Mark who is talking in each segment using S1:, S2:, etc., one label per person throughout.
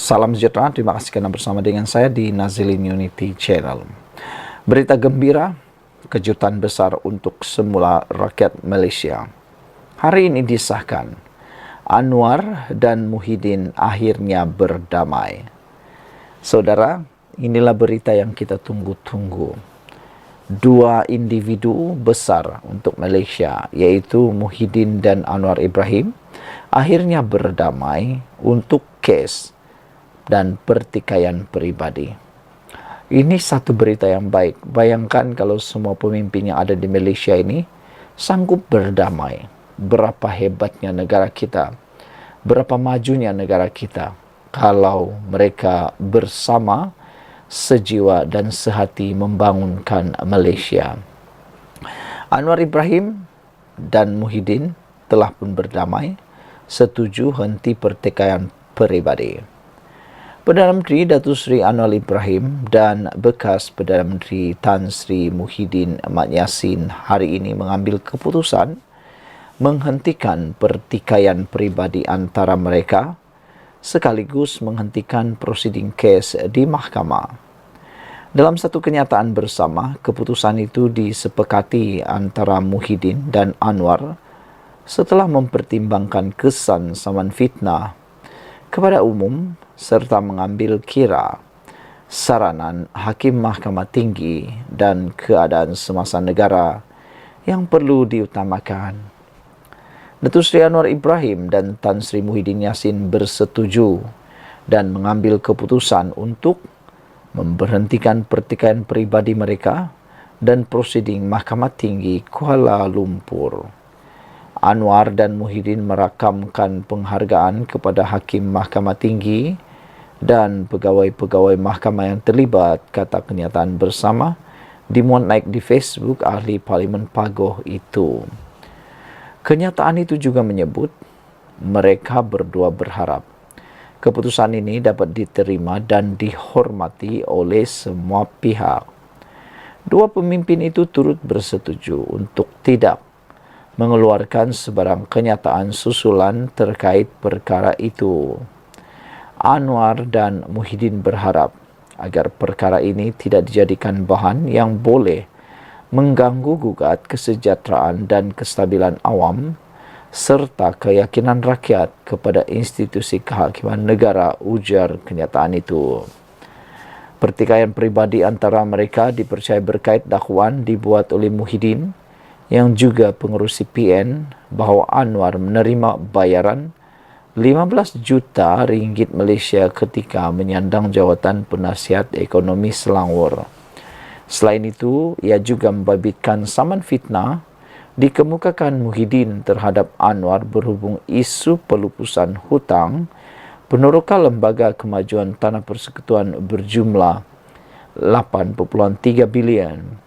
S1: Salam sejahtera, terima kasih karena bersama dengan saya di Nazilin Unity Channel. Berita gembira, kejutan besar untuk semula rakyat Malaysia. Hari ini disahkan, Anwar dan Muhyiddin akhirnya berdamai. Saudara, inilah berita yang kita tunggu-tunggu. Dua individu besar untuk Malaysia, yaitu Muhyiddin dan Anwar Ibrahim, akhirnya berdamai untuk kes dan pertikaian pribadi. Ini satu berita yang baik. Bayangkan kalau semua pemimpin yang ada di Malaysia ini sanggup berdamai. Berapa hebatnya negara kita, berapa majunya negara kita kalau mereka bersama sejiwa dan sehati membangunkan Malaysia. Anwar Ibrahim dan Muhyiddin telah pun berdamai, setuju henti pertikaian pribadi. Perdana Menteri Datuk Seri Anwar Ibrahim dan bekas Perdana Menteri Tan Sri Muhyiddin Ahmad Yassin hari ini mengambil keputusan menghentikan pertikaian pribadi antara mereka sekaligus menghentikan prosiding kes di mahkamah. Dalam satu kenyataan bersama, keputusan itu disepakati antara Muhyiddin dan Anwar setelah mempertimbangkan kesan saman fitnah kepada umum serta mengambil kira saranan Hakim Mahkamah Tinggi dan keadaan semasa negara yang perlu diutamakan. Datuk Seri Anwar Ibrahim dan Tan Sri Muhyiddin Yassin bersetuju dan mengambil keputusan untuk memberhentikan pertikaian pribadi mereka dan prosiding Mahkamah Tinggi Kuala Lumpur. Anwar dan Muhyiddin merakamkan penghargaan kepada Hakim Mahkamah Tinggi dan pegawai-pegawai mahkamah yang terlibat, kata kenyataan bersama dimuat naik di Facebook ahli Parlimen Pagoh itu. Kenyataan itu juga menyebut mereka berdua berharap keputusan ini dapat diterima dan dihormati oleh semua pihak. Dua pemimpin itu turut bersetuju untuk tidak mengeluarkan sebarang kenyataan susulan terkait perkara itu. Anwar dan Muhyiddin berharap agar perkara ini tidak dijadikan bahan yang boleh mengganggu gugat kesejahteraan dan kestabilan awam serta keyakinan rakyat kepada institusi kehakiman negara, ujar kenyataan itu. Pertikaian pribadi antara mereka dipercaya berkait dakwaan dibuat oleh Muhyiddin yang juga pengurus CPN bahawa Anwar menerima bayaran 15 juta ringgit Malaysia ketika menyandang jawatan penasihat ekonomi Selangor. Selain itu, ia juga membabitkan saman fitnah dikemukakan Muhyiddin terhadap Anwar berhubung isu pelupusan hutang peneroka Lembaga Kemajuan Tanah Persekutuan berjumlah 8.3 bilion.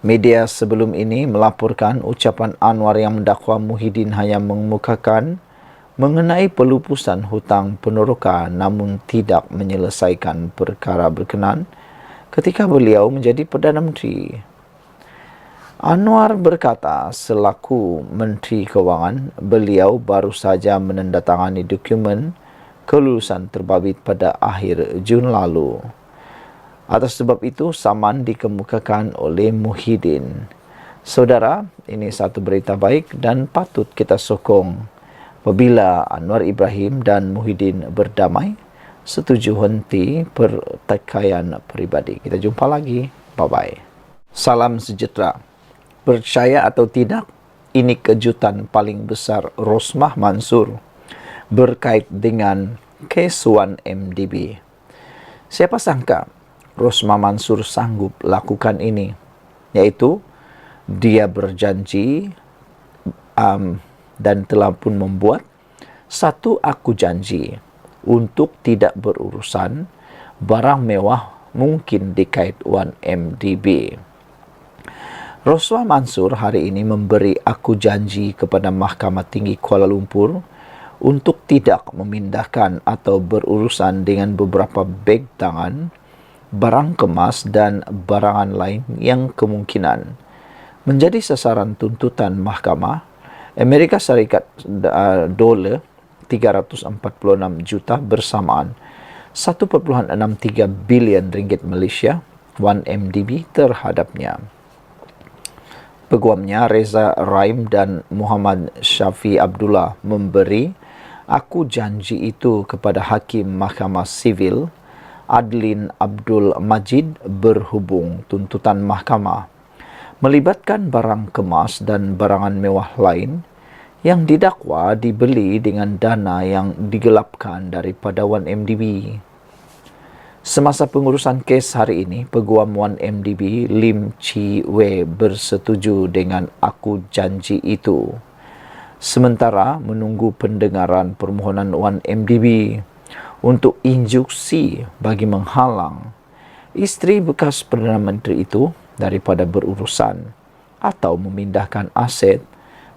S1: Media sebelum ini melaporkan ucapan Anwar yang mendakwa Muhyiddin hanya mengemukakan mengenai pelupusan hutang peneroka namun tidak menyelesaikan perkara berkenan ketika beliau menjadi Perdana Menteri. Anwar berkata selaku Menteri Kewangan, beliau baru saja menandatangani dokumen kelulusan terbabit pada akhir Jun lalu. Atas sebab itu, saman dikemukakan oleh Muhyiddin. Saudara, ini satu berita baik dan patut kita sokong. Apabila Anwar Ibrahim dan Muhyiddin berdamai, setuju henti pertikaian pribadi. Kita jumpa lagi. Bye-bye. Salam sejahtera. Percaya atau tidak, ini kejutan paling besar Rosmah Mansur berkait dengan kes 1MDB. Siapa sangka Rosmah Mansur sanggup lakukan ini, yaitu dia berjanji dan telah pun membuat satu aku janji untuk tidak berurusan barang mewah mungkin dikait 1MDB. Rosmah Mansur hari ini memberi aku janji kepada Mahkamah Tinggi Kuala Lumpur untuk tidak memindahkan atau berurusan dengan beberapa beg tangan, barang kemas dan barangan lain yang kemungkinan menjadi sasaran tuntutan mahkamah Amerika Syarikat dolar 346 juta bersamaan 1,63 bilion ringgit Malaysia 1MDB terhadapnya. Peguamnya Reza Raim dan Muhammad Syafi Abdullah memberi aku janji itu kepada Hakim Mahkamah Sivil Adlin Abdul Majid berhubung tuntutan mahkamah melibatkan barang kemas dan barangan mewah lain yang didakwa dibeli dengan dana yang digelapkan daripada 1MDB. Semasa pengurusan kes hari ini, Peguam 1MDB Lim Chi Wei bersetuju dengan aku janji itu. Sementara menunggu pendengaran permohonan 1MDB untuk instruksi bagi menghalang isteri bekas Perdana Menteri itu daripada berurusan atau memindahkan aset,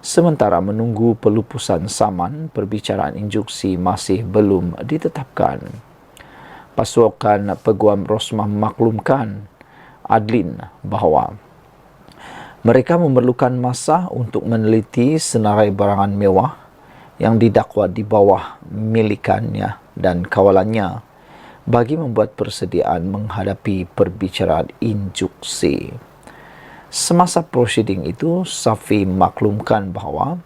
S1: sementara menunggu pelupusan saman, perbicaraan instruksi masih belum ditetapkan. Pasukan Peguam Rosmah memaklumkan Adlin bahawa mereka memerlukan masa untuk meneliti senarai barangan mewah yang didakwa di bawah milikannya dan kawalannya bagi membuat persediaan menghadapi perbicaraan instruksi. Semasa prosiding itu, Safi maklumkan bahawa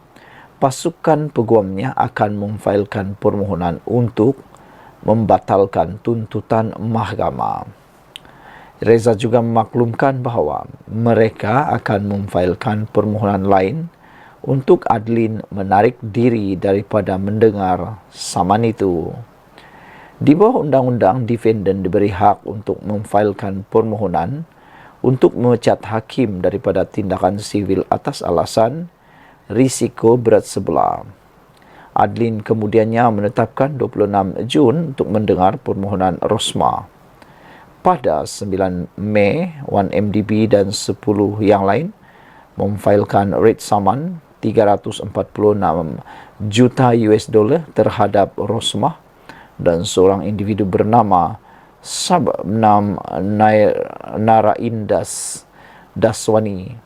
S1: pasukan peguamnya akan memfailkan permohonan untuk membatalkan tuntutan mahkamah. Reza juga memaklumkan bahawa mereka akan memfailkan permohonan lain untuk Adlin menarik diri daripada mendengar saman itu. Di bawah undang-undang, defendant diberi hak untuk memfailkan permohonan untuk memecat hakim daripada tindakan sivil atas alasan risiko berat sebelah. Adlin kemudiannya menetapkan 26 Jun untuk mendengar permohonan Rosmah. Pada 9 Mei, 1MDB dan 10 yang lain memfailkan writ saman 346 juta US dollar terhadap Rosmah dan seorang individu bernama Sabnam Naraindas Daswani.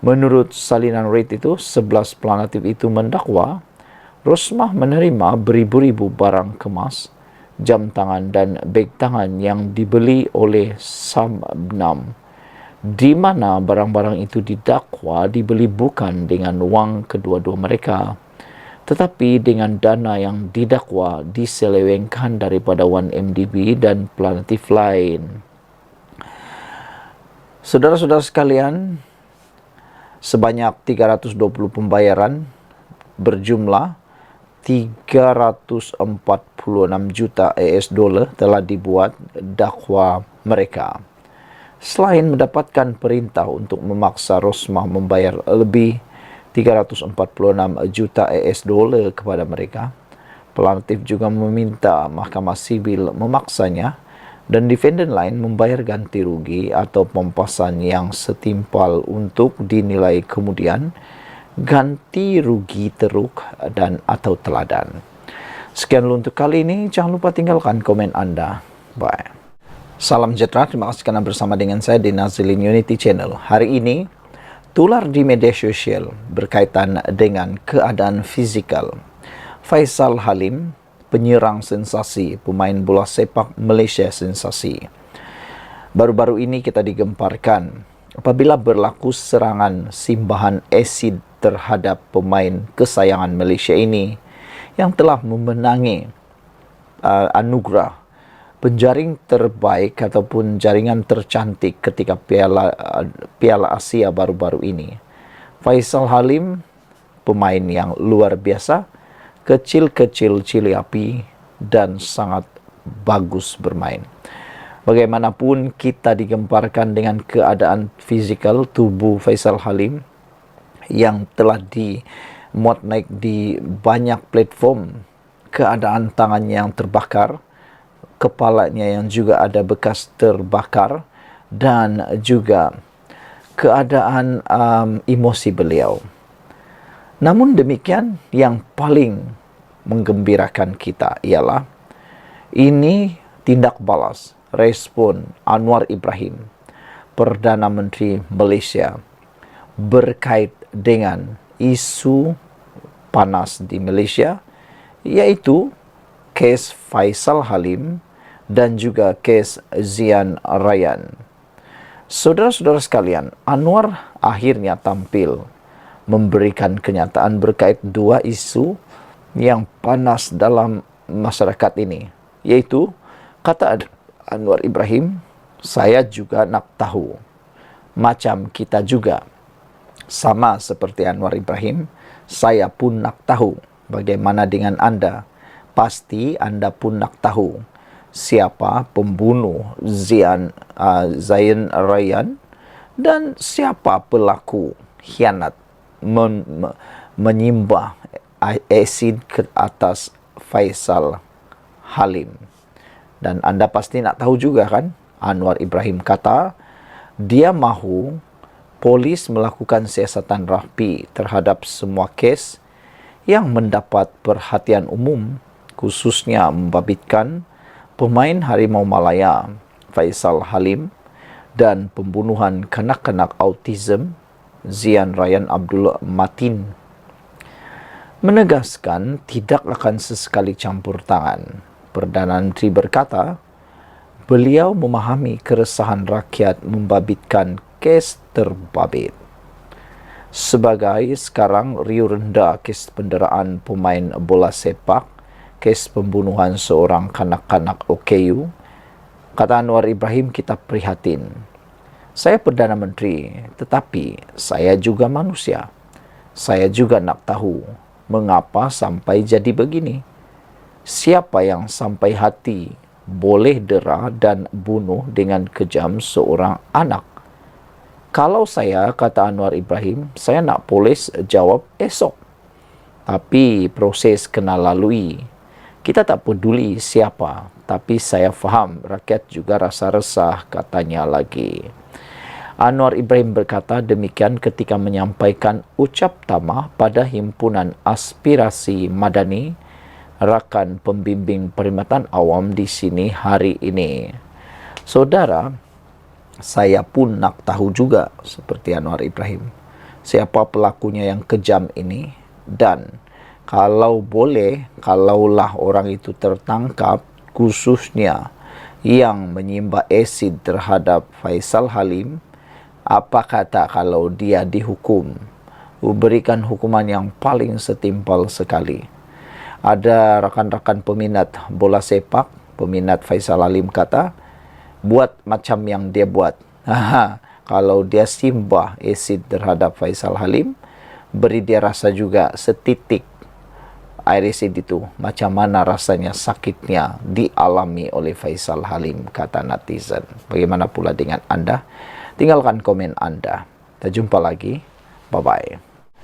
S1: Menurut salinan writ itu, 11 pelanatif itu mendakwa Rosmah menerima beribu-ribu barang kemas, jam tangan dan beg tangan yang dibeli oleh Sabnam, di mana barang-barang itu didakwa dibeli bukan dengan wang kedua-dua mereka, tetapi dengan dana yang didakwa diselewengkan daripada 1MDB dan pelanatif lain. Saudara-saudara sekalian, sebanyak 320 pembayaran berjumlah 346 juta US dollar telah dibuat dakwa mereka. Selain mendapatkan perintah untuk memaksa Rosmah membayar lebih 346 juta US dollar kepada mereka, pelanatif juga meminta Mahkamah Sivil memaksanya dan defendant lain membayar ganti rugi atau pempasan yang setimpal untuk dinilai kemudian ganti rugi teruk dan atau teladan. Sekian dulu untuk kali ini. Jangan lupa tinggalkan komen anda. Bye. Salam sejahtera. Terima kasih kerana bersama dengan saya di Nazilin Unity Channel. Hari ini tular di media sosial berkaitan dengan keadaan fizikal Faisal Halim, penyerang sensasi, pemain bola sepak Malaysia sensasi. Baru-baru ini kita digemparkan apabila berlaku serangan simbahan asid terhadap pemain kesayangan Malaysia ini yang telah memenangi anugerah penjaring terbaik ataupun jaringan tercantik ketika Piala Asia baru-baru ini. Faisal Halim, pemain yang luar biasa, kecil-kecil cili api dan sangat bagus bermain. Bagaimanapun kita digemparkan dengan keadaan fizikal tubuh Faisal Halim yang telah dimuat naik di banyak platform, keadaan tangannya yang terbakar, kepalanya yang juga ada bekas terbakar, dan juga keadaan emosi beliau. Namun demikian, yang paling menggembirakan kita ialah ini tindak balas respon Anwar Ibrahim, Perdana Menteri Malaysia, berkait dengan isu panas di Malaysia, yaitu kes Faisal Halim dan juga kes Zian Rayyan. Saudara-saudara sekalian, Anwar akhirnya tampil memberikan kenyataan berkait dua isu yang panas dalam masyarakat ini, yaitu kata Anwar Ibrahim, saya juga nak tahu. Macam kita juga, sama seperti Anwar Ibrahim, saya pun nak tahu. Bagaimana dengan Anda? Pasti Anda pun nak tahu siapa pembunuh Zian Rayyan dan siapa pelaku khianat menyimbah asid ke atas Faisal Halim. Dan Anda pasti nak tahu juga kan, Anwar Ibrahim kata dia mahu polis melakukan siasatan rapi terhadap semua kes yang mendapat perhatian umum, khususnya membabitkan pemain Harimau Malaya Faisal Halim dan pembunuhan kanak-kanak autism Zian Rayyan Abdul Matin. Menegaskan tidak akan sesekali campur tangan. Perdana Menteri berkata, beliau memahami keresahan rakyat membabitkan kes terbabit. Sebagai sekarang riuh rendah kes penderaan pemain bola sepak, kes pembunuhan seorang kanak-kanak OKU, kata Anwar Ibrahim, kita prihatin. Saya Perdana Menteri, tetapi saya juga manusia. Saya juga nak tahu mengapa sampai jadi begini. Siapa yang sampai hati boleh dera dan bunuh dengan kejam seorang anak? Kalau saya, kata Anwar Ibrahim, saya nak polis jawab esok. Tapi proses kena lalui. Kita tak peduli siapa, tapi saya faham rakyat juga rasa resah, katanya lagi. Anwar Ibrahim berkata demikian ketika menyampaikan ucap tamah pada Himpunan Aspirasi Madani, rakan pembimbing perkhidmatan awam di sini hari ini. Saudara, saya pun nak tahu juga seperti Anwar Ibrahim, siapa pelakunya yang kejam ini, dan kalau boleh, kalaulah orang itu tertangkap, khususnya yang menyimbah asid terhadap Faisal Halim, apa kata kalau dia dihukum? Berikan hukuman yang paling setimpal sekali. Ada rakan-rakan peminat bola sepak, peminat Faisal Halim kata, buat macam yang dia buat. Kalau dia simbah asid terhadap Faisal Halim, beri dia rasa juga setitik air asid itu, macam mana rasanya sakitnya dialami oleh Faisal Halim, kata netizen. Bagaimana pula dengan Anda? Tinggalkan komen Anda. Kita jumpa lagi. Bye-bye.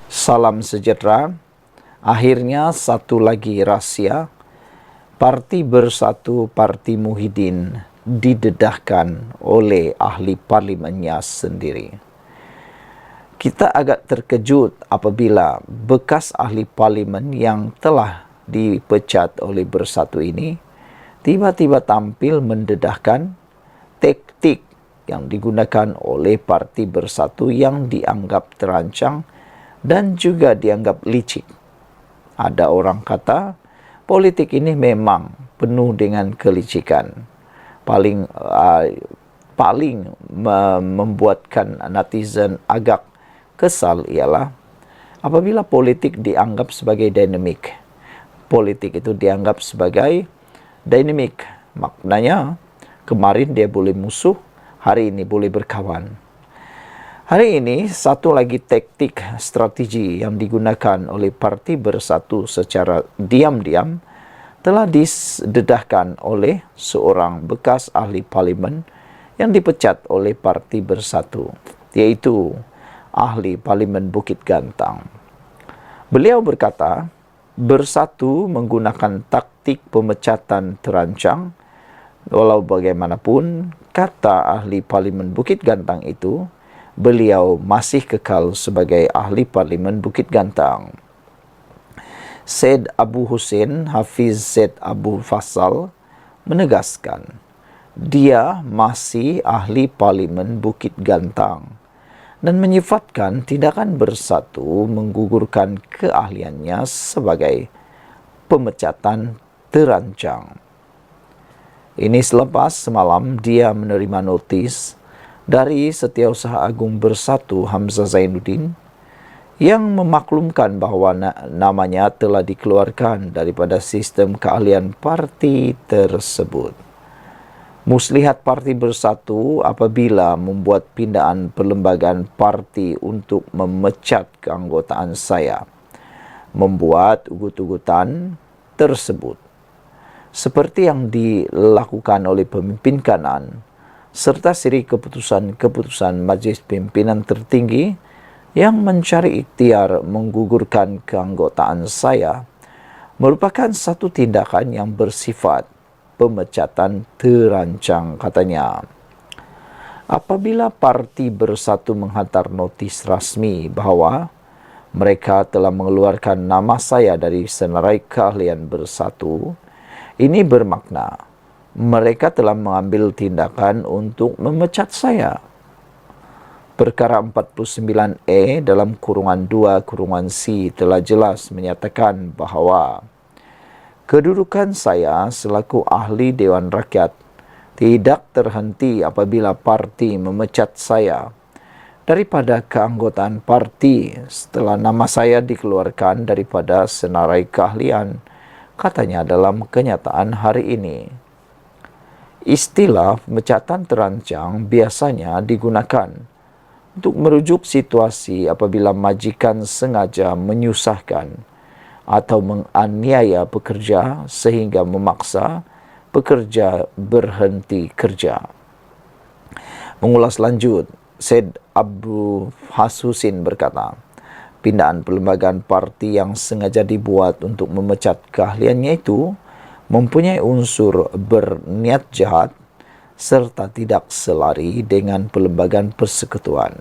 S1: Salam sejahtera. Akhirnya satu lagi rahsia. Parti Bersatu Parti Muhyiddin didedahkan oleh ahli parlimennya sendiri. Kita agak terkejut apabila bekas ahli parlimen yang telah dipecat oleh Bersatu ini tiba-tiba tampil mendedahkan taktik yang digunakan oleh Parti Bersatu yang dianggap terancang dan juga dianggap licik. Ada orang kata politik ini memang penuh dengan kelicikan. Paling membuatkan netizen agak kesal ialah apabila politik dianggap sebagai dinamik. Politik itu dianggap sebagai dinamik. Maknanya kemarin dia boleh musuh, hari ini boleh berkawan. Hari ini satu lagi taktik strategi yang digunakan oleh Parti Bersatu secara diam-diam telah didedahkan oleh seorang bekas ahli parlimen yang dipecat oleh Parti Bersatu, yaitu ahli parlimen Bukit Gantang. Beliau berkata, Bersatu menggunakan taktik pemecatan terancang. Walau bagaimanapun, kata ahli parlimen Bukit Gantang itu, beliau masih kekal sebagai ahli parlimen Bukit Gantang. Syed Abu Hussein Hafiz Syed Abu Fassal menegaskan, dia masih ahli parlimen Bukit Gantang dan menyifatkan tindakan Bersatu menggugurkan keahliannya sebagai pemecatan terancang. Ini selepas semalam dia menerima notis dari Setiausaha Agung Bersatu Hamzah Zainuddin yang memaklumkan bahawa namanya telah dikeluarkan daripada sistem keahlian parti tersebut. Muslihat Parti Bersatu apabila membuat pindaan perlembagaan parti untuk memecat keanggotaan saya, membuat ugut-ugutan tersebut, seperti yang dilakukan oleh pemimpin kanan, serta siri keputusan-keputusan Majlis Pimpinan Tertinggi yang mencari ikhtiar menggugurkan keanggotaan saya, merupakan satu tindakan yang bersifat pemecatan terancang, katanya. Apabila Parti Bersatu menghantar notis rasmi bahawa mereka telah mengeluarkan nama saya dari Senarai Keahlian Bersatu, ini bermakna mereka telah mengambil tindakan untuk memecat saya. Perkara 49E dalam kurungan 2 kurungan C telah jelas menyatakan bahawa kedudukan saya selaku ahli Dewan Rakyat tidak terhenti apabila parti memecat saya daripada keanggotaan parti setelah nama saya dikeluarkan daripada Senarai Keahlian, katanya dalam kenyataan hari ini. Istilah pemecatan terancang biasanya digunakan untuk merujuk situasi apabila majikan sengaja menyusahkan atau menganiaya pekerja sehingga memaksa pekerja berhenti kerja. Mengulas lanjut, Syed Abu Hasusin berkata, pindaan perlembagaan parti yang sengaja dibuat untuk memecat keahliannya itu mempunyai unsur berniat jahat serta tidak selari dengan perlembagaan persekutuan.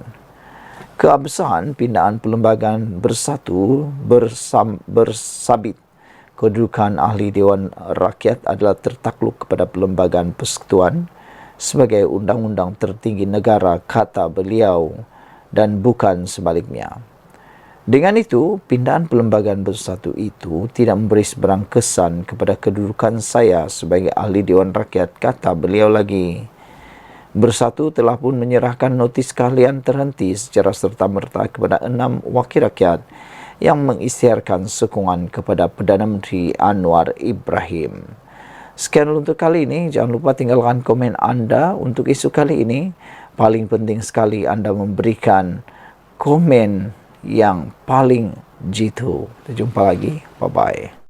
S1: Keabsahan pindaan perlembagaan Bersatu bersabit kedudukan ahli Dewan Rakyat adalah tertakluk kepada perlembagaan persekutuan sebagai undang-undang tertinggi negara, kata beliau, dan bukan sebaliknya. Dengan itu, pindaan perlembagaan Bersatu itu tidak memberi seberang kesan kepada kedudukan saya sebagai ahli Dewan Rakyat, kata beliau lagi. Bersatu telah pun menyerahkan notis keahlian terhenti secara serta-merta kepada 6 wakil rakyat yang mengisytiharkan sokongan kepada Perdana Menteri Anwar Ibrahim. Sekian untuk kali ini. Jangan lupa tinggalkan komen anda untuk isu kali ini. Paling penting sekali anda memberikan komen yang paling jitu. Kita jumpa lagi. Bye-bye.